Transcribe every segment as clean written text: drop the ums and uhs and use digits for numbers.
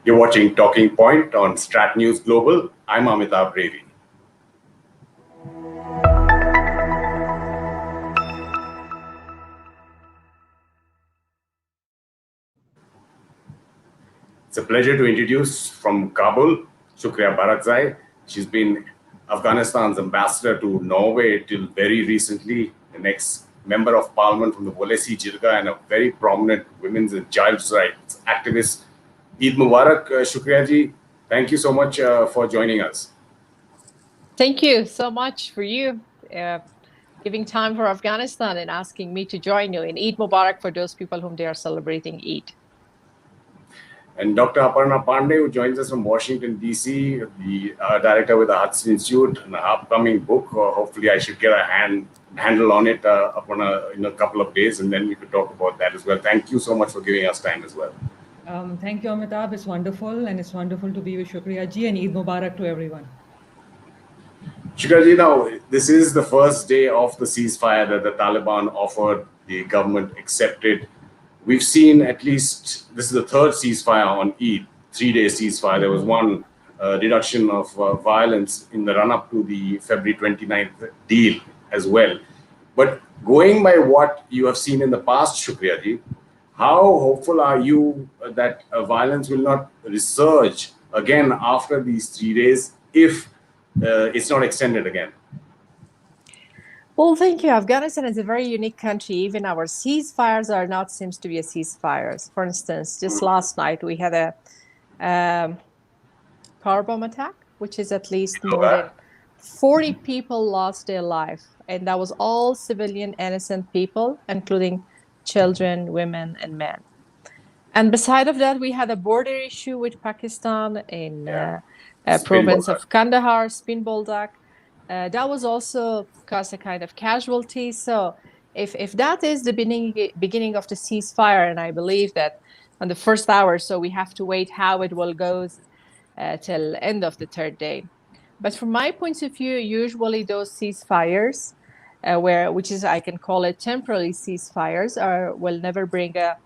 You're watching Talking Point on Strat News Global. I'm Amitabh Revi. It's a pleasure to introduce from Kabul, Shukria Barakzai. She's been Afghanistan's ambassador to Norway till very recently, an ex-member of parliament from the Volesi Jirga and a very prominent women's and child's rights activist. Eid Mubarak, Shukriya ji. Thank you so much for joining us. Thank you so much for you giving time for Afghanistan and asking me to join you in Eid Mubarak for those people whom they are celebrating Eid. And Dr. Aparna Pande, who joins us from Washington, D.C., the director with the Hudson Institute, an upcoming book. Hopefully I should get a handle on it in a couple of days, and then we could talk about that as well. Thank you so much for giving us time as well. Thank you, Amitabh. It's wonderful, and it's wonderful to be with Shukriya ji, and Eid Mubarak to everyone. Shukriya ji, now, this is the first day of the ceasefire that the Taliban offered, the government accepted. We've seen at least, this is the third ceasefire on Eid, 3-day ceasefire. There was one reduction of violence in the run-up to the February 29th deal as well. But going by what you have seen in the past, Shukriya ji, how hopeful are you that violence will not resurge again after these 3 days if it's not extended again? Well, thank you. Afghanistan is a very unique country. Even our ceasefires are not seems to be a ceasefires. For instance, just last night we had a car bomb attack, which is at least more than 40 people lost their life. And that was all civilian, innocent people, including children, women, and men. And beside of that, we had a border issue with Pakistan in province of Kandahar, Spin Boldak. That was also caused a kind of casualty. So if that is the beginning of the ceasefire, and I believe that on the first hour, so we have to wait how it will go till end of the third day. But from my point of view, usually those ceasefires, which is, I can call it temporary ceasefires, will never bring a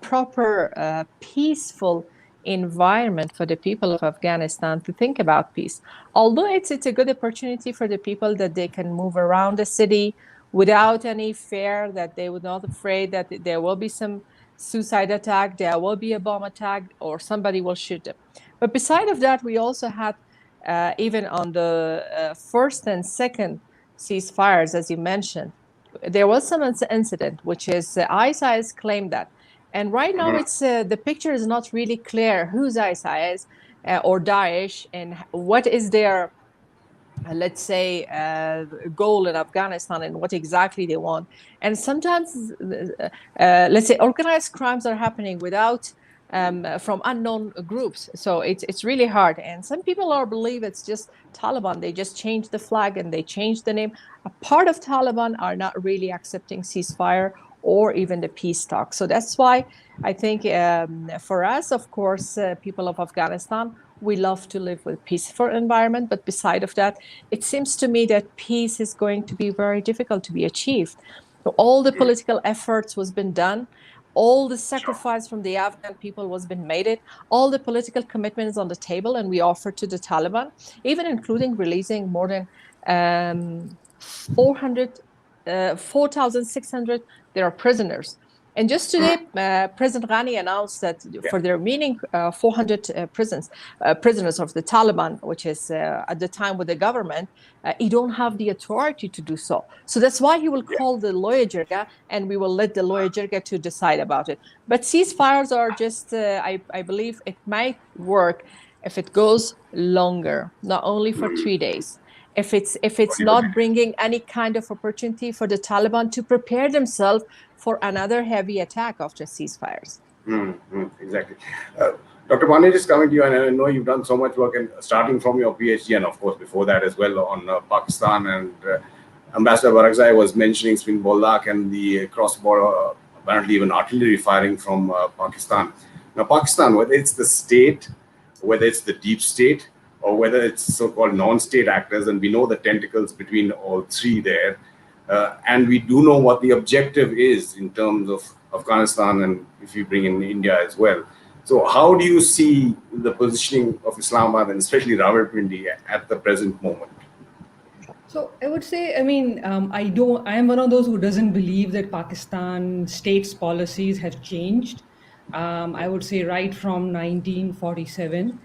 proper peaceful environment for the people of Afghanistan to think about peace. Although it's a good opportunity for the people that they can move around the city without any fear, that they would not afraid that there will be some suicide attack, there will be a bomb attack, or somebody will shoot them. But beside of that, we also had, even on the first and second ceasefires, as you mentioned, there was some incident, which is ISIS claimed that. And right now, it's the picture is not really clear who's ISIS or Daesh and what is their, let's say, goal in Afghanistan and what exactly they want. And sometimes, let's say, organized crimes are happening without from unknown groups. So it's really hard. And some people believe it's just Taliban. They just changed the flag and they changed the name. A part of Taliban are not really accepting ceasefire or even the peace talks. So that's why I think for us, of course, people of Afghanistan, we love to live with peaceful environment. But beside of that, it seems to me that peace is going to be very difficult to be achieved. So all the political efforts was been done. All the sacrifice from the Afghan people was been made. All the political commitment is on the table, and we offer to the Taliban, even including releasing more than 4,600. There are prisoners. And just today, President Ghani announced that for the remaining 400 prisoners of the Taliban, which is at the time with the government, he don't have the authority to do so. So that's why he will call the lawyer jirga, and we will let the lawyer jirga to decide about it. But ceasefires are just, I believe it might work if it goes longer, not only for 3 days. If it's not bringing any kind of opportunity for the Taliban to prepare themselves for another heavy attack after ceasefires. Exactly. Dr. Pande, just coming to you, and I know you've done so much work, and starting from your PhD, and of course before that as well, on Pakistan, and Ambassador Barakzai was mentioning Spin Boldak and the cross-border, apparently even artillery firing from Pakistan. Now, Pakistan, whether it's the state, whether it's the deep state, or whether it's so-called non-state actors, and we know the tentacles between all three there, and we do know what the objective is in terms of Afghanistan, and if you bring in India as well. So how do you see the positioning of Islamabad and especially Rawalpindi at the present moment? So I would say, I mean, I am one of those who doesn't believe that Pakistan state's policies have changed. I would say right from 1947,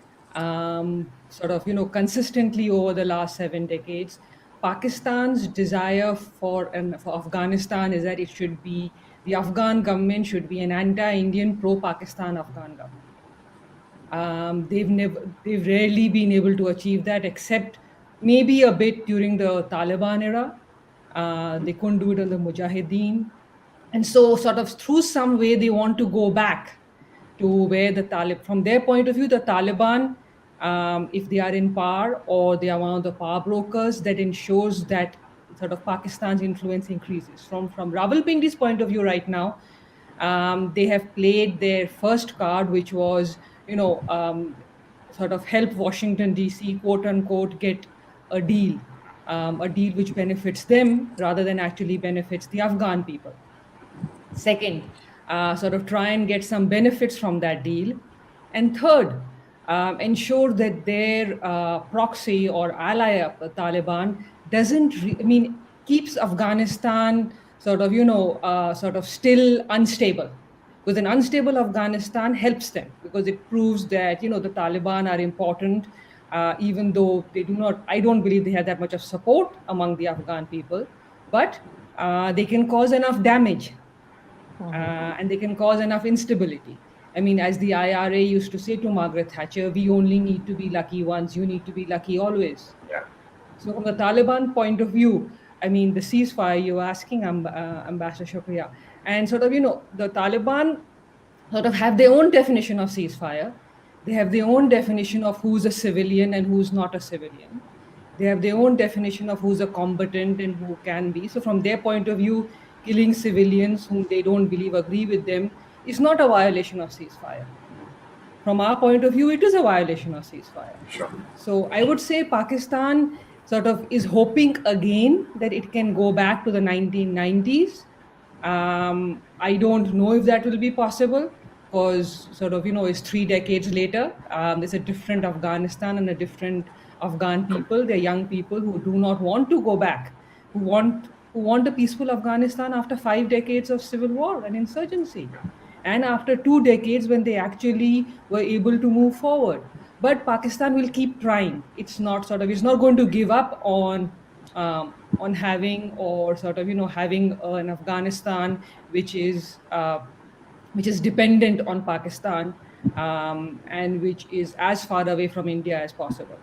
sort of, consistently over the last 7 decades, Pakistan's desire for Afghanistan is that the Afghan government should be an anti-Indian, pro-Pakistan Afghan government. They've rarely been able to achieve that, except maybe a bit during the Taliban era. They couldn't do it on the Mujahideen. And so sort of through some way, they want to go back to where from their point of view, the Taliban, if they are in power or they are one of the power brokers, that ensures that sort of Pakistan's influence increases. From Rawalpindi's point of view right now, they have played their first card, which was, sort of help Washington, D.C., quote unquote, get a deal which benefits them rather than actually benefits the Afghan people. Second, sort of try and get some benefits from that deal. And third, ensure that their proxy or ally, Taliban, keeps Afghanistan sort of still unstable. Because an unstable Afghanistan helps them, because it proves that, the Taliban are important, even though I don't believe they have that much of support among the Afghan people, but they can cause enough damage. And they can cause enough instability. I mean, as the IRA used to say to Margaret Thatcher, we only need to be lucky once, you need to be lucky always. Yeah. So from the Taliban point of view, I mean, the ceasefire you're asking, Ambassador Shukria, and sort of, the Taliban sort of have their own definition of ceasefire. They have their own definition of who's a civilian and who's not a civilian. They have their own definition of who's a combatant and who can be. So from their point of view, killing civilians whom they don't believe agree with them is not a violation of ceasefire. From our point of view, it is a violation of ceasefire. Sure. So I would say Pakistan sort of is hoping again that it can go back to the 1990s. I don't know if that will be possible, because sort of, it's 3 decades later. There's a different Afghanistan and a different Afghan people. They're young people who do not want to go back, who want a peaceful Afghanistan after 5 decades of civil war and insurgency, and after 2 decades when they actually were able to move forward. But Pakistan will keep trying. It's not going to give up on having, or sort of, having an Afghanistan which is dependent on Pakistan, and which is as far away from India as possible.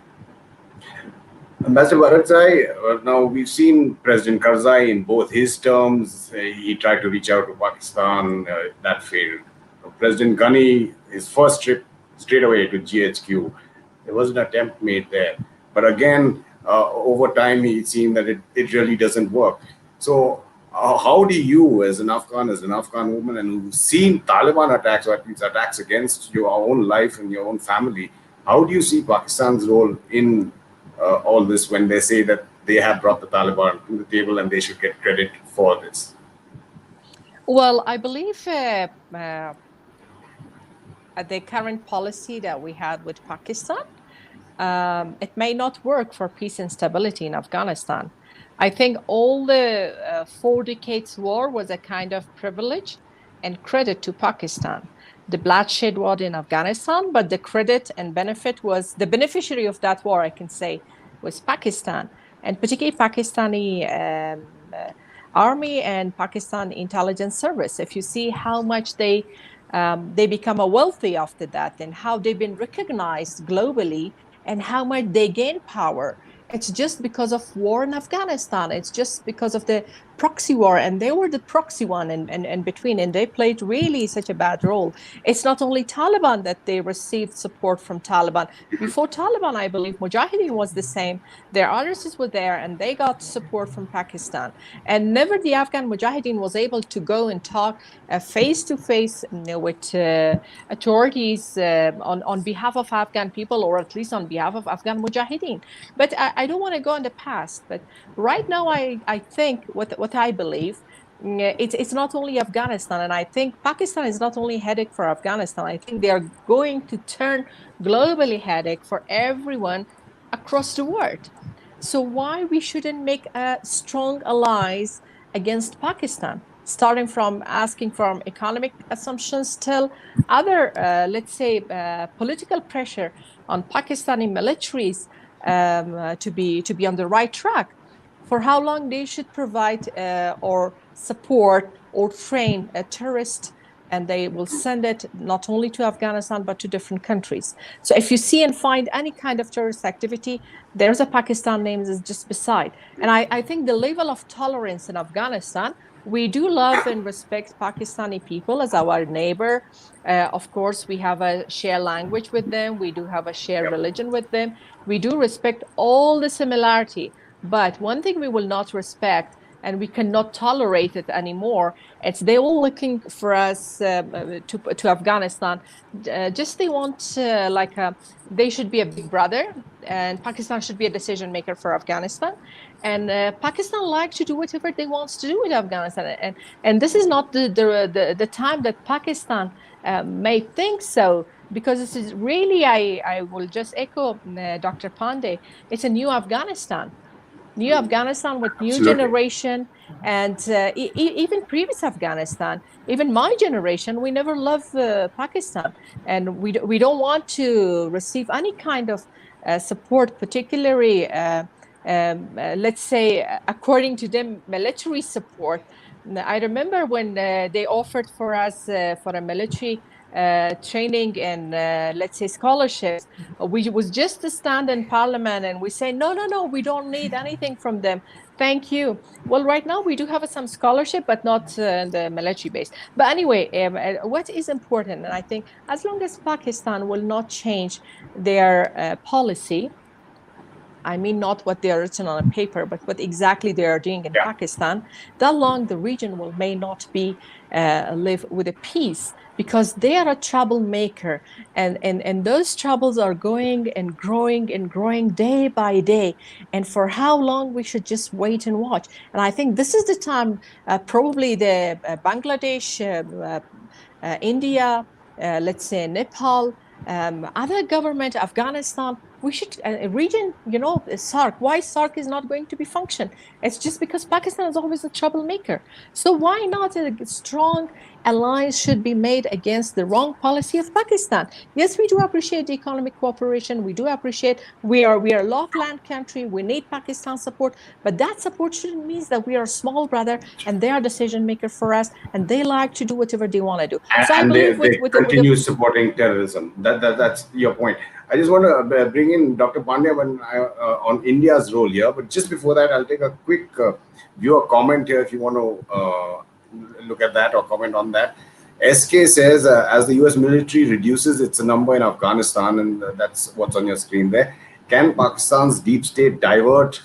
Ambassador Barakzai, now we've seen President Karzai in both his terms. He tried to reach out to Pakistan, that failed. President Ghani, his first trip straight away to GHQ, there was an attempt made there. But again, over time, it seemed that it really doesn't work. So how do you, as an Afghan woman, and who've seen Taliban attacks, or at least attacks against your own life and your own family, how do you see Pakistan's role in all this when they say that they have brought the Taliban to the table and they should get credit for this? Well, I believe the current policy that we had with Pakistan, it may not work for peace and stability in Afghanistan. I think all the 4 decades war was a kind of privilege and credit to Pakistan. The bloodshed was in Afghanistan, but the credit and benefit was, the beneficiary of that war, I can say, was Pakistan, and particularly Pakistani army and Pakistan intelligence service. If you see how much they become wealthy after that, and how they've been recognized globally, and how much they gain power, it's just because of war in Afghanistan. It's just because of the proxy war, and they were the proxy one in between, and they played really such a bad role. It's not only Taliban that they received support from Taliban. Before Taliban, I believe Mujahideen was the same. Their RSS were there, and they got support from Pakistan. And never the Afghan Mujahideen was able to go and talk face to face with authorities on behalf of Afghan people, or at least on behalf of Afghan Mujahideen. But I don't want to go in the past. But right now, I think what I believe, it's not only Afghanistan, and I think Pakistan is not only a headache for Afghanistan. I think they are going to turn globally headache for everyone across the world. So why we shouldn't make strong allies against Pakistan, starting from asking for economic assumptions till other, let's say, political pressure on Pakistani militaries to be on the right track. For how long they should provide or support or train a terrorist, and they will send it not only to Afghanistan but to different countries. So if you see and find any kind of terrorist activity, there's a Pakistan name is just beside. And I think the level of tolerance in Afghanistan, we do love and respect Pakistani people as our neighbor. Of course, we have a shared language with them. We do have a shared religion with them. We do respect all the similarity. But one thing we will not respect, and we cannot tolerate it anymore, it's they all looking for us to Afghanistan. Just they want they should be a big brother, and Pakistan should be a decision maker for Afghanistan. And Pakistan like to do whatever they want to do with Afghanistan. And this is not the time that Pakistan may think so, because this is really, I will just echo Dr. Pande, it's a new Afghanistan. New Afghanistan with new generation, and even previous Afghanistan, even my generation, we never loved Pakistan, and we don't want to receive any kind of support, particularly let's say according to them military support. I remember when they offered for us for a military training and let's say scholarships, we was just to stand in parliament and we say no, we don't need anything from them, thank you. Well, right now we do have some scholarship, but not the military base. But anyway, what is important, and I think as long as Pakistan will not change their policy, I mean, not what they are written on a paper, but what exactly they are doing in Pakistan, that long the region may not be live with a peace, because they are a troublemaker, and those troubles are going and growing day by day. And for how long we should just wait and watch. And I think this is the time, probably the Bangladesh, India, let's say Nepal, other government, Afghanistan, we should region, SARC. Why SARC is not going to be function? It's just because Pakistan is always a troublemaker. So why not a strong alliance should be made against the wrong policy of Pakistan? Yes, we do appreciate the economic cooperation. We do appreciate we are a low-land country. We need Pakistan support, but that support shouldn't mean that we are a small brother and they are decision maker for us, and they like to do whatever they want to do. So I believe they continue supporting terrorism. That's your point. I just want to bring in Dr. Pandya on India's role here. But just before that, I'll take a quick viewer comment here if you want to look at that or comment on that. SK says, as the US military reduces its number in Afghanistan, and that's what's on your screen there, can Pakistan's deep state divert,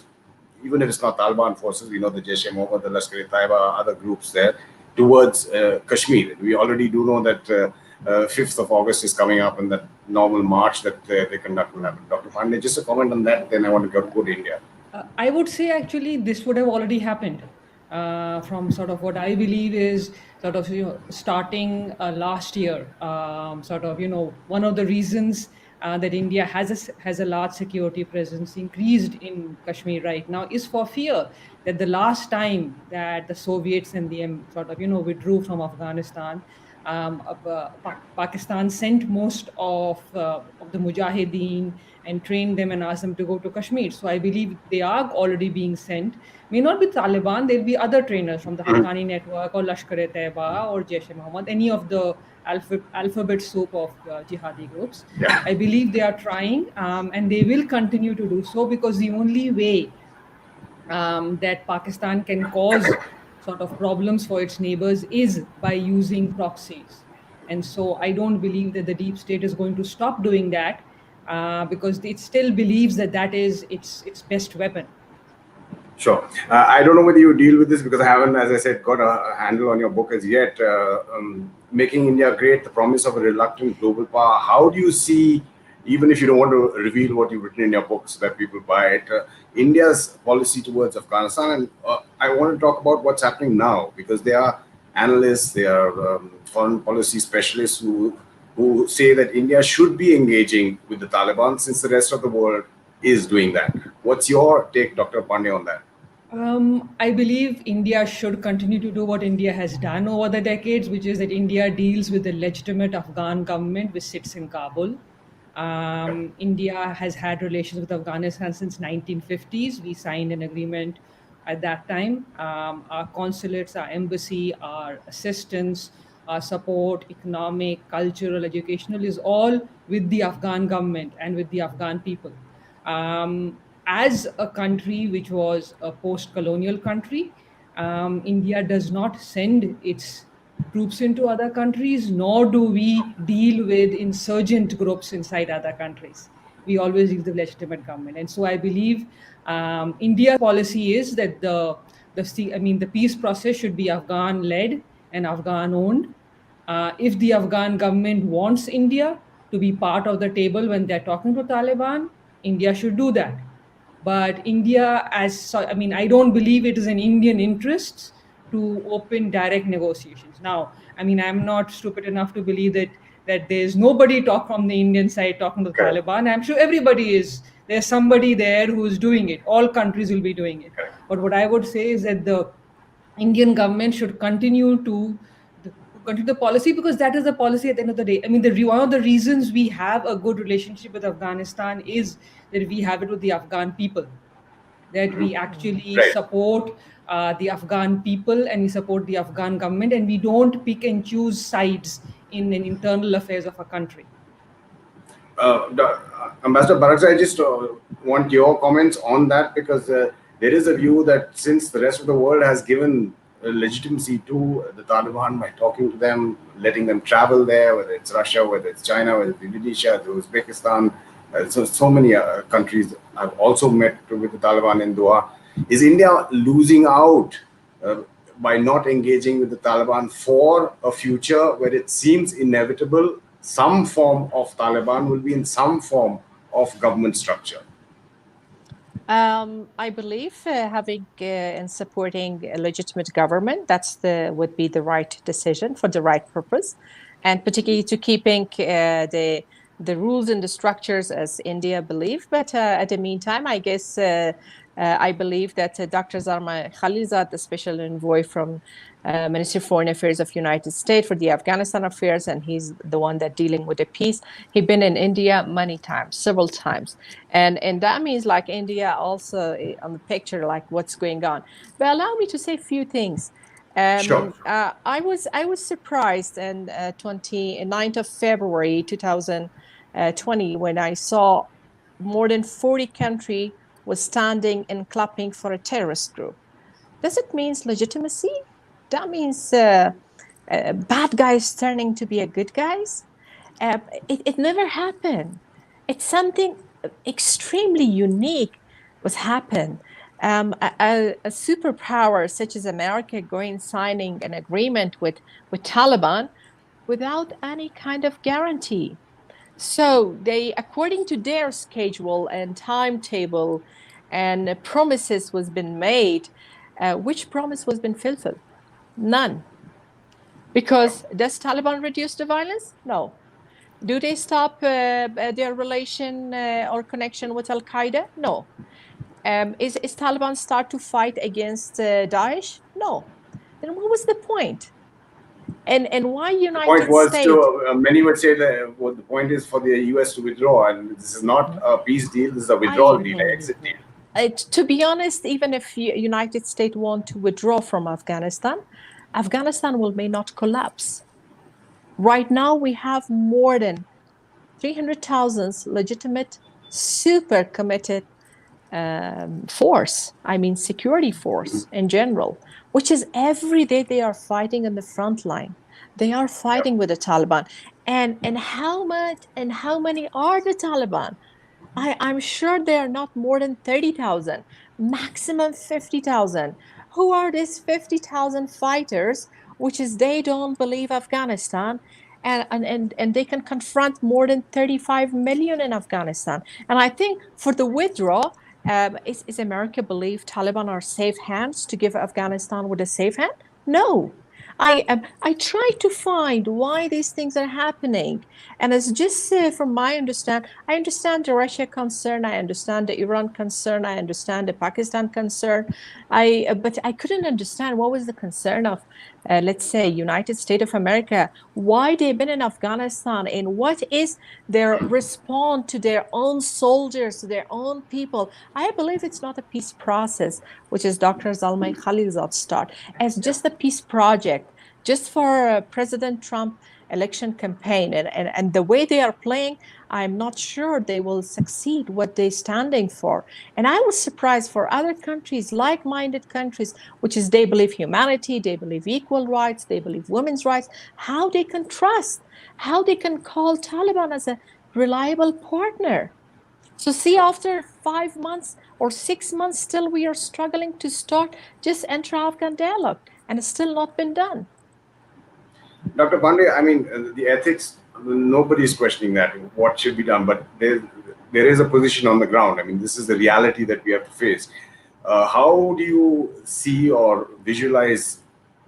even if it's not Taliban forces, we know the Jaish-e-Mohammed, the Lashkar-e-Taiba, other groups there, towards Kashmir? We already do know that 5th of August is coming up, and that normal march that they conduct will happen. Dr. Pande, just a comment on that, then I want to go to India. I would say actually this would have already happened from sort of what I believe is sort of, starting last year. One of the reasons that India has a large security presence increased in Kashmir right now is for fear that the last time that the Soviets and the withdrew from Afghanistan, Pakistan sent most of the Mujahideen and trained them and asked them to go to Kashmir. So I believe they are already being sent. May not be Taliban, there'll be other trainers from the Haqqani network or Lashkar-e-Taiba or Jaish-e-Mohammed, any of the alphabet soup of jihadi groups. Yeah. I believe they are trying, and they will continue to do so, because the only way that Pakistan can cause sort of problems for its neighbors is by using proxies. And so I don't believe that the deep state is going to stop doing that, because it still believes that that is its best weapon. Sure. I don't know whether you deal with this, because I haven't, as I said, got a handle on your book as yet. Making India Great, the promise of a reluctant global power. How do you see even if you don't want to reveal what you've written in your book so that people buy it, India's policy towards Afghanistan, and I want to talk about what's happening now, because there are analysts, there are foreign policy specialists who say that India should be engaging with the Taliban since the rest of the world is doing that. What's your take, Dr. Pande, on that? I believe India should continue to do what India has done over the decades, which is that India deals with the legitimate Afghan government which sits in Kabul. India has had relations with Afghanistan since 1950s. We signed an agreement at that time. Our consulates, our embassy, our assistance, our support, economic, cultural, educational, is all with the Afghan government and with the Afghan people. As a country which was a post-colonial country, India does not send its troops into other countries, nor do we deal with insurgent groups inside other countries. We always use the legitimate government. And so I believe India's policy is that the peace process should be Afghan-led and Afghan-owned. If the Afghan government wants India to be part of the table when they're talking to Taliban, India should do that. But India, I don't believe it is in Indian interests to open direct negotiations. Now, I'm not stupid enough to believe that there's nobody from the Indian side talking to the Taliban. I'm sure everybody is. There's somebody there who's doing it. All countries will be doing it. But what I would say is that the Indian government should continue the policy, because that is the policy at the end of the day. One of the reasons we have a good relationship with Afghanistan is that we have it with the Afghan people, that we actually support the Afghan people and we support the Afghan government, and we don't pick and choose sides in an internal affairs of a country. Ambassador Barakzai, I just want your comments on that, because there is a view that since the rest of the world has given legitimacy to the Taliban by talking to them, letting them travel there, whether it's Russia, whether it's China, whether it's Indonesia, Uzbekistan, so many countries I've also met with the Taliban in Doha. Is India losing out by not engaging with the Taliban for a future where it seems inevitable some form of Taliban will be in some form of government structure? I believe having and supporting a legitimate government, would be the right decision for the right purpose, and particularly to keeping the rules and the structures as India believe. But at the meantime, I guess I believe that Dr. Zarma Khalilzad, the special envoy from Ministry of Foreign Affairs of United States for the Afghanistan affairs, and he's the one that dealing with the peace. He's been in India many times, several times, and that means like India also on the picture, like what's going on. But allow me to say a few things. Sure. I was surprised on 29th of February 2020 when I saw more than 40 countries was standing and clapping for a terrorist group. Does it mean legitimacy? That means bad guys turning to be a good guys? It never happened. It's something extremely unique was happened. A superpower such as America signing an agreement with Taliban without any kind of guarantee. So they, according to their schedule and timetable and promises was been made, which promise was been fulfilled? None. Because does Taliban reduce the violence? No. Do they stop their relation or connection with Al-Qaeda? No. Is Taliban start to fight against Daesh? No. Then what was the point? And why United States? Many would say that what the point is for the US to withdraw, and this is not a peace deal, this is a withdrawal deal, an exit deal. To be honest, even if United States want to withdraw from Afghanistan, Afghanistan may not collapse. Right now, we have more than 300,000 legitimate, super committed force. Security force in general, which is every day they are fighting on the front line. They are fighting with the Taliban. And how many are the Taliban? I'm sure they are not more than 30,000, maximum 50,000. Who are these 50,000 fighters, which is they don't believe Afghanistan, and they can confront more than 35 million in Afghanistan. And I think for the withdrawal, is America believe Taliban are safe hands to give Afghanistan with a safe hand? No. I try to find why these things are happening, and it's just from my understand. I understand the Russia concern, I understand the Iran concern, I understand the Pakistan concern. But I couldn't understand what was the concern of, let's say, United States of America. Why they've been in Afghanistan, and what is their response to their own soldiers, to their own people. I believe it's not a peace process, which is Dr. Zalmay Khalilzad start as just a peace project, just for President Trump election campaign. And the way they are playing, I'm not sure they will succeed what they're standing for. And I was surprised for other countries, like-minded countries, which is they believe humanity, they believe equal rights, they believe women's rights, how they can trust, how they can call Taliban as a reliable partner. So see, after 5 months or 6 months, still we are struggling to start just intra-Afghan dialogue, and it's still not been done. Dr. Pande, I mean, the ethics, nobody is questioning that, what should be done, but there is a position on the ground. I mean, this is the reality that we have to face. How do you see or visualize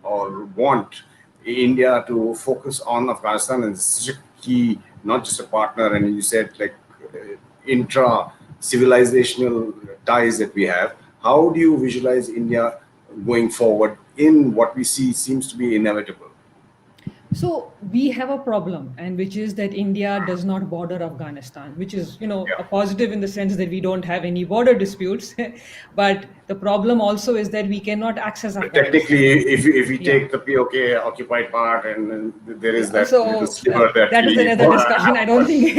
or want India to focus on Afghanistan and such a key, not just a partner, and you said like intra-civilizational ties that we have. How do you visualize India going forward in what we see seems to be inevitable? So we have a problem, and which is that India does not border Afghanistan, which is, a positive in the sense that we don't have any border disputes. But the problem also is that we cannot access Afghanistan. Technically, if we take the POK occupied part, and there is that little sliver that is another discussion. I don't think.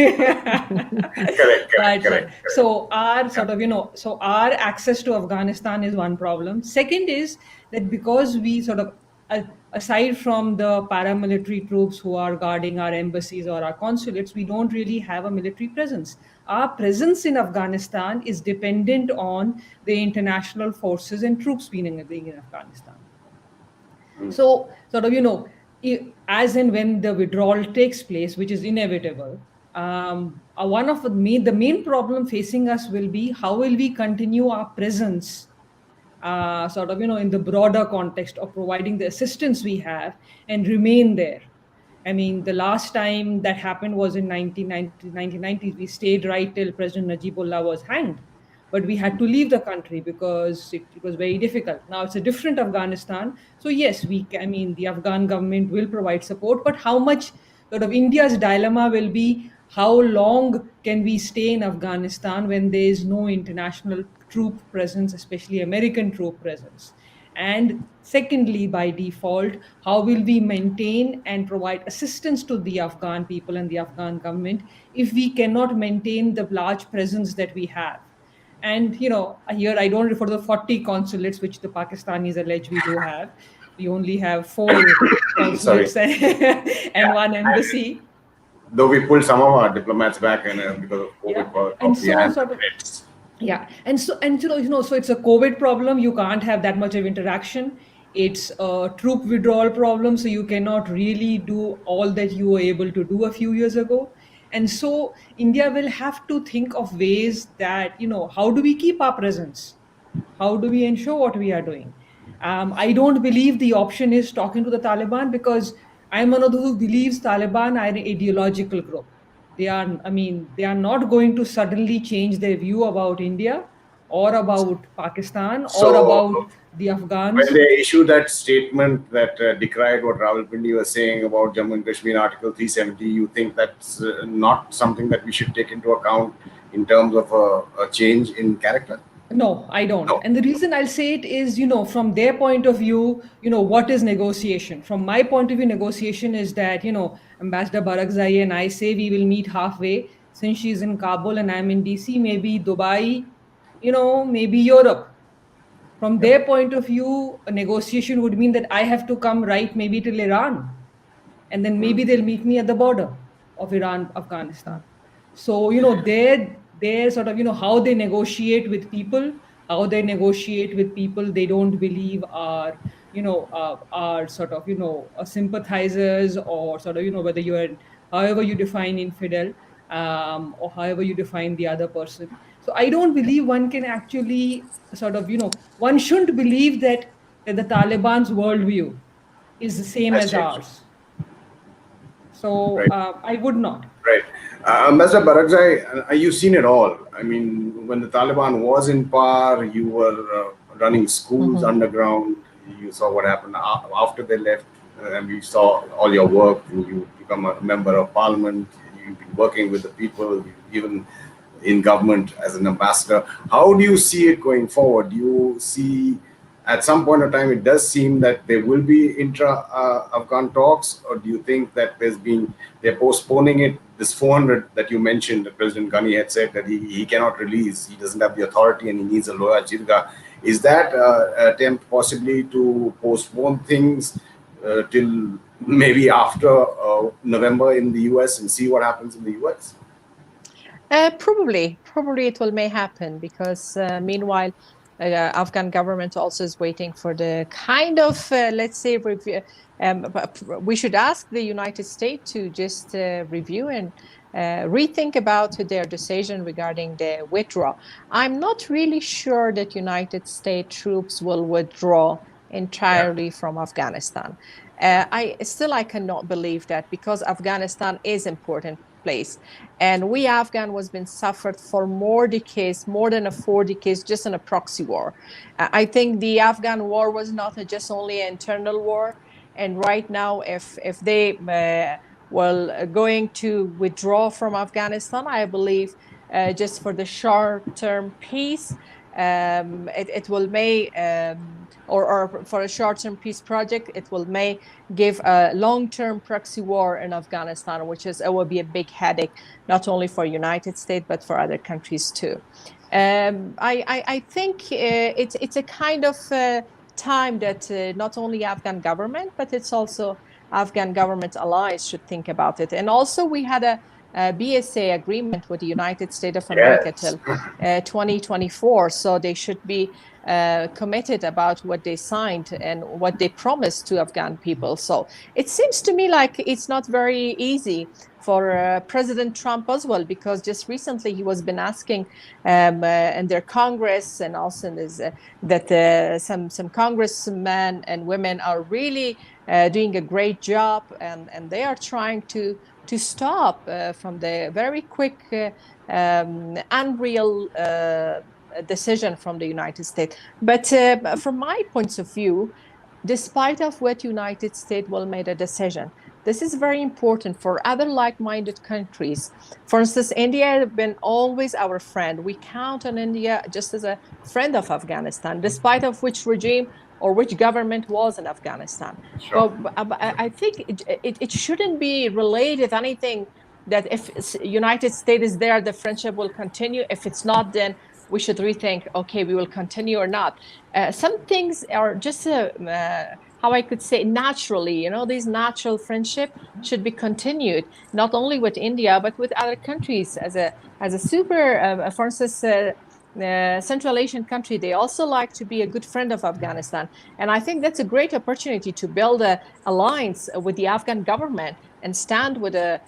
Correct. So our so our access to Afghanistan is one problem. Second is that because we sort of, aside from the paramilitary troops who are guarding our embassies or our consulates, we don't really have a military presence. Our presence in Afghanistan is dependent on the international forces and troops being in Afghanistan. So sort of, as and when the withdrawal takes place, which is inevitable, one of the main problem facing us will be how will we continue our presence in the broader context of providing the assistance we have and remain there. I mean, the last time that happened was in 1990s. We stayed right till President Najibullah was hanged, but we had to leave the country because it was very difficult. Now it's a different Afghanistan. So yes, the Afghan government will provide support, but how much sort of India's dilemma will be, how long can we stay in Afghanistan when there is no international troop presence, especially American troop presence? And secondly, by default, how will we maintain and provide assistance to the Afghan people and the Afghan government if we cannot maintain the large presence that we have? And, here I don't refer to the 40 consulates, which the Pakistanis allege we do have. We only have 4 consulates and 1 embassy. Though we pulled some of our diplomats back and because of COVID. So it's a COVID problem. You can't have that much of interaction. It's a troop withdrawal problem. So you cannot really do all that you were able to do a few years ago. And so India will have to think of ways that, how do we keep our presence? How do we ensure what we are doing? I don't believe the option is talking to the Taliban, because I'm one of those who believes Taliban are an ideological group. They are not going to suddenly change their view about India or about Pakistan or about the Afghans. When they issued that statement that decried what Rawalpindi was saying about Jammu and Kashmir Article 370, you think that's not something that we should take into account in terms of a change in character? No, I don't. No. And the reason I'll say it is, from their point of view, what is negotiation? From my point of view, negotiation is that, Ambassador Barakzai and I say we will meet halfway. Since she's in Kabul and I'm in DC, maybe Dubai, maybe Europe. From their point of view, a negotiation would mean that I have to come right maybe till Iran. And then maybe they'll meet me at the border of Iran, Afghanistan. So, they're sort of, how they negotiate with people they don't believe are are sort of, sympathizers, or sort of, whether you are, however you define infidel, or however you define the other person. So I don't believe one can actually sort of, one shouldn't believe that the Taliban's worldview is the same Has as changed. ours. So Right. I would not. Right. Ambassador Barakzai, you've seen it all. I mean, when the Taliban was in power, you were running schools underground. You saw what happened after they left, and we saw all your work. And you become a member of parliament. You've been working with the people, even in government as an ambassador. How do you see it going forward? Do you see at some point of time it does seem that there will be intra-Afghan talks, or do you think that they're postponing it? This 400 that you mentioned, that President Ghani had said that he cannot release, he doesn't have the authority and he needs a loya jirga. Is that an attempt possibly to postpone things till maybe after November in the US and see what happens in the US? Probably it may happen, because meanwhile, Afghan government also is waiting for the kind of, let's say, review. We should ask the United States to just review and rethink about their decision regarding the withdrawal. I'm not really sure that United States troops will withdraw entirely from Afghanistan. I cannot believe that, because Afghanistan is important place, and we Afghan was been suffered for more decades, more than 4 decades, just in a proxy war. I think the Afghan war was not just only an internal war, and right now if they going to withdraw from Afghanistan, I believe just for the short-term peace, it will may or for a short-term peace project, it may give a long-term proxy war in Afghanistan, which it will be a big headache, not only for United States, but for other countries too. I think it's a kind of time that not only Afghan government, but it's also Afghan government allies should think about it. And also we had a BSA agreement with the United States of America till 2024. So they should be committed about what they signed and what they promised to Afghan people. So it seems to me like it's not very easy for President Trump as well, because just recently he was been asking in their Congress, and also in this, that some congressmen and women are really doing a great job, and they are trying to stop from the very quick unreal decision from the United States. But from my point of view, despite of what United States will make a decision, this is very important for other like-minded countries. For instance, India has been always our friend. We count on India just as a friend of Afghanistan, despite of which regime or which government was in Afghanistan. Sure. But I think it shouldn't be related anything that if United States is there, the friendship will continue. If it's not, then we should rethink, okay, we will continue or not. Some things are just how I could say naturally, these natural friendship should be continued, not only with India, but with other countries as a super, for instance, Central Asian country. They also like to be a good friend of Afghanistan. And I think that's a great opportunity to build an alliance with the Afghan government and stand with a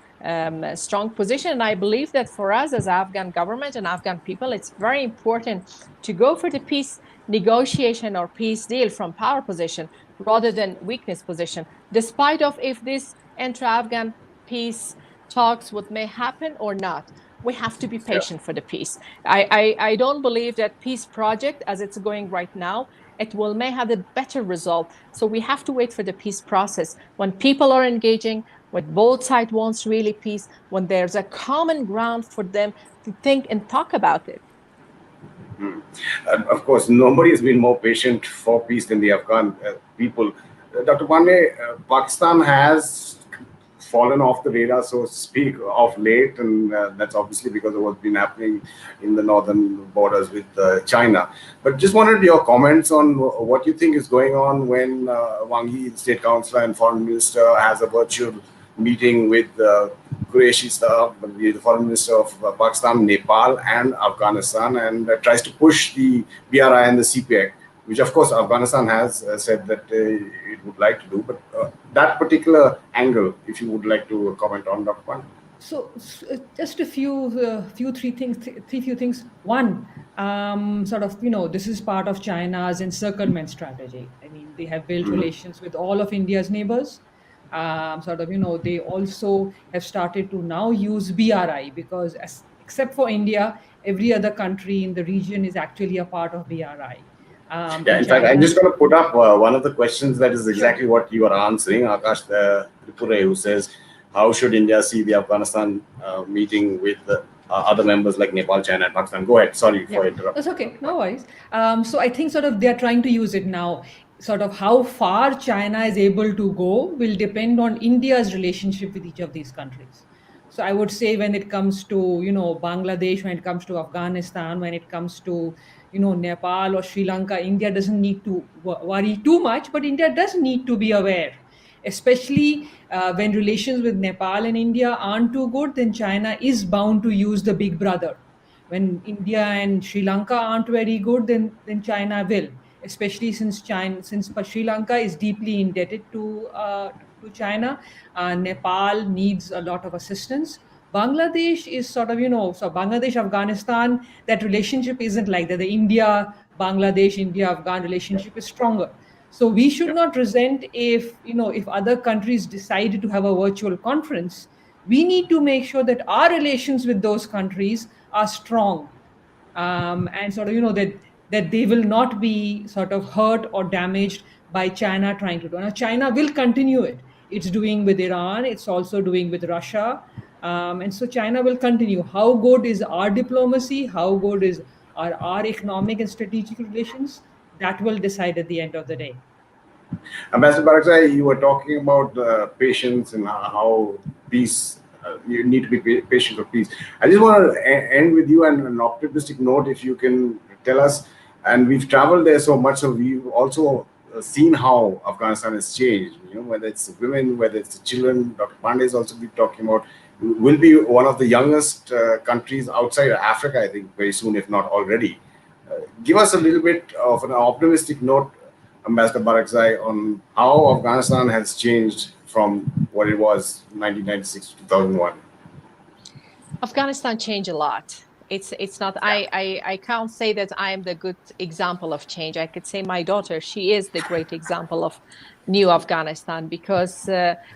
strong position. And I believe that for us as Afghan government and Afghan people, it's very important to go for the peace negotiation or peace deal from power position rather than weakness position, despite of if this intra-Afghan peace talks what may happen or not. We have to be patient for the peace. I don't believe that peace project as it's going right now, it may have a better result. So we have to wait for the peace process. When people are engaging, when both sides wants really peace, when there's a common ground for them to think and talk about it. Of course, nobody has been more patient for peace than the Afghan people. Dr. Pande, Pakistan has fallen off the radar, so to speak, of late, and that's obviously because of what's been happening in the northern borders with China. But just wanted your comments on what you think is going on when Wang Yi, the state councillor and foreign minister, has a virtual meeting with Qureshi Sahab, the foreign minister of Pakistan, Nepal and Afghanistan, and tries to push the BRI and the CPEC which of course Afghanistan has said that it would like to do. But that particular angle, if you would like to comment on, Dr. Pande. So just a few things. One, sort of, this is part of China's encirclement strategy. I mean, they have built relations with all of India's neighbors. Sort of, they also have started to now use BRI, because except for India, every other country in the region is actually a part of BRI. Yeah, in fact, I'm just going to put up one of the questions that is exactly what you are answering, Akash Tripure, who says, how should India see the Afghanistan meeting with other members like Nepal, China, and Pakistan? Go ahead. Sorry for interrupting. That's okay. No worries. So I think sort of they're trying to use it now. Sort of how far China is able to go will depend on India's relationship with each of these countries. So I would say when it comes to, Bangladesh, when it comes to Afghanistan, when it comes to, Nepal or Sri Lanka, India doesn't need to worry too much, but India does need to be aware, especially when relations with Nepal and India aren't too good, then China is bound to use the big brother. When India and Sri Lanka aren't very good, then China will, especially since Sri Lanka is deeply indebted to China. Nepal needs a lot of assistance. Bangladesh is sort of, so Bangladesh, Afghanistan, that relationship isn't like that. The Bangladesh, India, Afghan relationship is stronger. So we should not resent if other countries decide to have a virtual conference. We need to make sure that our relations with those countries are strong, and sort of, that they will not be sort of hurt or damaged by China trying to do. Now, China will continue it. It's doing with Iran. It's also doing with Russia. And so China will continue. How good is our diplomacy? How good is our economic and strategic relations? That will decide at the end of the day. Ambassador Barakzai, you were talking about patience and how peace, you need to be patient for peace. I just want to end with you on an optimistic note, if you can tell us. And we've traveled there so much, so we've also seen how Afghanistan has changed, whether it's the women, whether it's the children. Dr. Pande has also been talking about, will be one of the youngest countries outside of Africa, I think, very soon, if not already. Give us a little bit of an optimistic note, Ambassador Barakzai, on how Afghanistan has changed from what it was 1996 to 2001. Afghanistan changed a lot. It's not, I can't say that I am the good example of change. I could say my daughter, she is the great example of new Afghanistan, because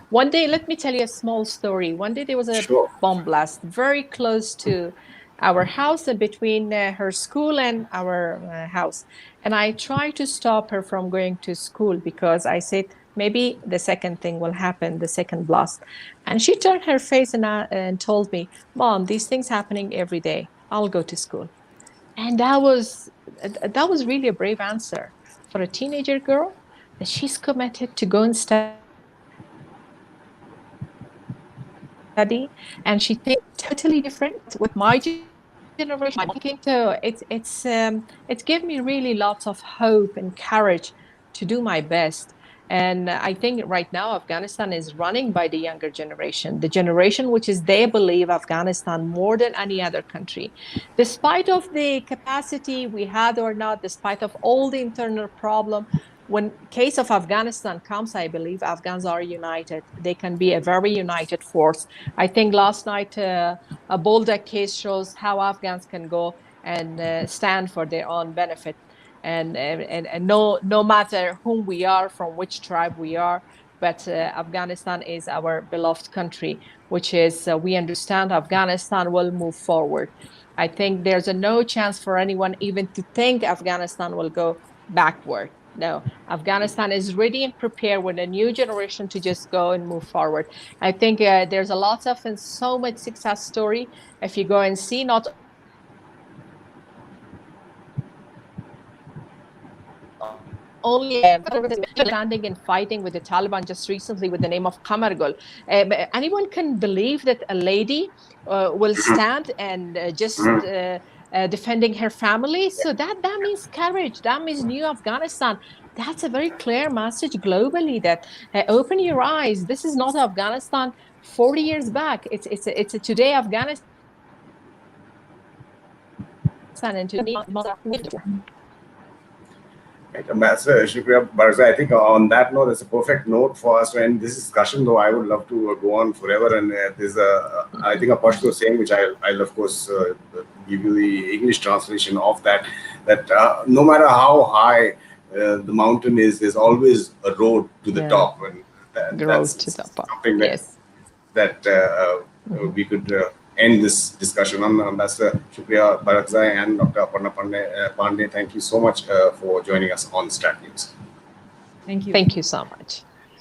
one day, let me tell you a small story. One day there was a bomb blast very close to our house, between her school and our house. And I tried to stop her from going to school, because I said, maybe the second thing will happen, the second blast. And she turned her face and told me, Mom, these things happening every day. I'll go to school. And that was really a brave answer for a teenager girl, that she's committed to go and study. And she thinks totally different with my generation. So it's given me really lots of hope and courage to do my best. And I think right now Afghanistan is running by the younger generation, the generation which is, they believe Afghanistan more than any other country. Despite of the capacity we had or not, despite of all the internal problem, when case of Afghanistan comes, I believe Afghans are united. They can be a very united force. I think last night a Bolda case shows how Afghans can go and stand for their own benefit. And no matter whom we are, from which tribe we are, but Afghanistan is our beloved country, which is, we understand Afghanistan will move forward. I think there's no chance for anyone even to think Afghanistan will go backward. No, Afghanistan is ready and prepared with a new generation to just go and move forward. I think there's a lot of and so much success story. If you go and see, not only standing and fighting with the Taliban just recently with the name of Qamargul. Anyone can believe that a lady will stand and defending her family. So that means courage. That means new Afghanistan. That's a very clear message globally, that open your eyes. This is not Afghanistan 40 years back. It's a today Afghanistan. And Right, Ambassador Shukria Barakzai, I think on that note, it's a perfect note for us to end this discussion, though I would love to go on forever. And there's I think a Pashto saying, which I'll of course give you the English translation of that, that no matter how high the mountain is, there's always a road to the top. And that's something that, Yes. we could end this discussion on. Ambassador Shukria Barakzai and Dr. Aparna Pande, thank you so much for joining us on Stat News. Thank you. Thank you so much.